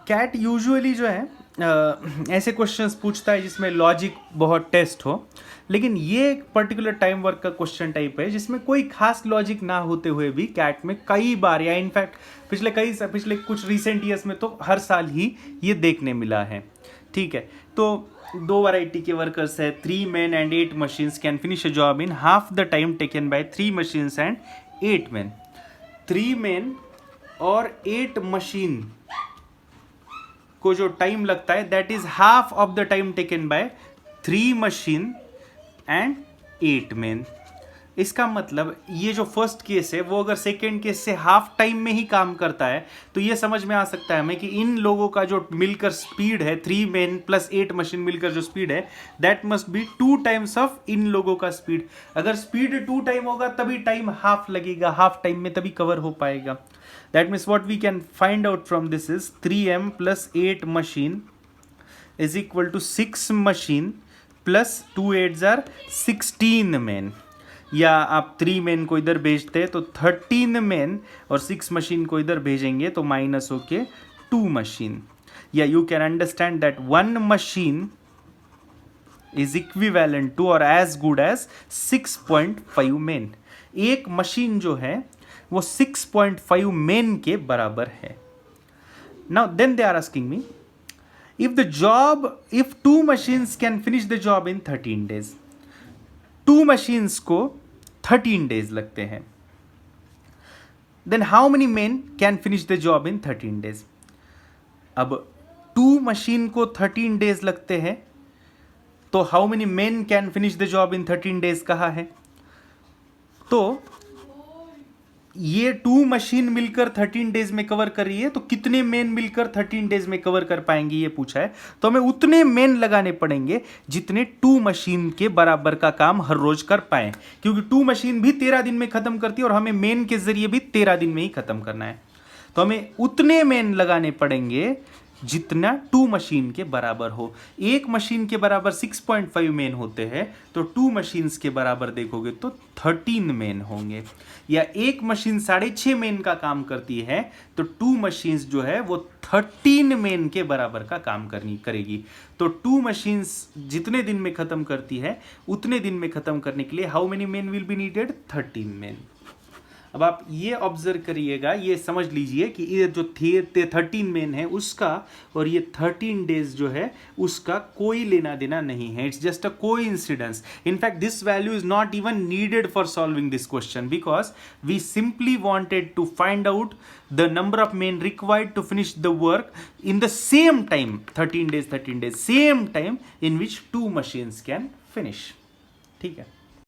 Cat usually जो है ऐसे क्वेश्चंस पूछता है जिसमें लॉजिक बहुत टेस्ट हो, लेकिन ये एक पर्टिकुलर टाइम वर्क का क्वेश्चन टाइप है जिसमें कोई खास लॉजिक ना होते हुए भी कैट में कई बार, या इनफैक्ट पिछले कुछ रिसेंट ईयर्स में तो हर साल ही ये देखने मिला है। ठीक है, तो दो वैरायटी के वर्कर्स है, 3 men and 8 machines can finish a job in half the time taken by 3 machines and 8 men। 3 men और 8 मशीन को जो टाइम लगता है that is half of the time taken by 3 machine and 8 men। इसका मतलब ये जो फर्स्ट केस है वो अगर सेकेंड केस से हाफ टाइम में ही काम करता है तो ये समझ में आ सकता है हमें कि इन लोगों का जो मिलकर स्पीड है 3 men प्लस 8 मशीन मिलकर जो स्पीड है that must be 2 times of इन लोगों का स्पीड। अगर स्पीड 2 टाइम होगा तभी टाइम हाफ लगेगा, हाफ टाइम में तभी कवर हो पाएगा। That means what we can find out from this is 3m plus 8 machine is equal to 6 machine plus 2 8s are 16 men। या आप 3 men को इधर भेजते हैं तो 13 men और 6 मशीन को इधर भेजेंगे तो माइनस होके 2 मशीन। या you can understand that 1 machine is equivalent to or as good as 6.5 men। एक मशीन जो है वो 6.5 men के बराबर है। Now then they are asking me if 2 machines can finish the job in 13 days, 2 machines को 13 days लगते हैं, then how many men can finish the job in 13 days? अब 2 machine को 13 days लगते हैं तो how many men can finish the job in 13 days कहा है? तो ये 2 मशीन मिलकर 13 डेज में कवर कर रही है तो कितने मेन मिलकर 13 डेज में कवर कर पाएंगे ये पूछा है। तो हमें उतने मेन लगाने पड़ेंगे जितने 2 मशीन के बराबर का काम हर रोज कर पाए, क्योंकि 2 मशीन भी 13 दिन में खत्म करती है और हमें मेन के जरिए भी 13 दिन में ही खत्म करना है। तो हमें उतने मेन लगाने पड़ेंगे जितना 2 मशीन के बराबर हो। एक मशीन के बराबर 6.5 मेन होते हैं तो 2 मशीन्स के बराबर देखोगे तो 13 मेन होंगे। या एक मशीन 6.5 मेन का काम करती है तो 2 मशीन्स जो है वो 13 मेन के बराबर का काम करेगी। तो 2 मशीन्स जितने दिन में खत्म करती है उतने दिन में खत्म करने के लिए how many men will be needed? 13 main. अब आप ये ऑब्जर्व करिएगा, ये समझ लीजिए कि ये जो 13 मेन है उसका और ये 13 डेज जो है उसका कोई लेना देना नहीं है। It's just a coincidence. In fact this value is not even needed for solving this question because we simply wanted to find out the number of men required to finish the work in the same time 13 days same time in which 2 machines can finish. ठीक है।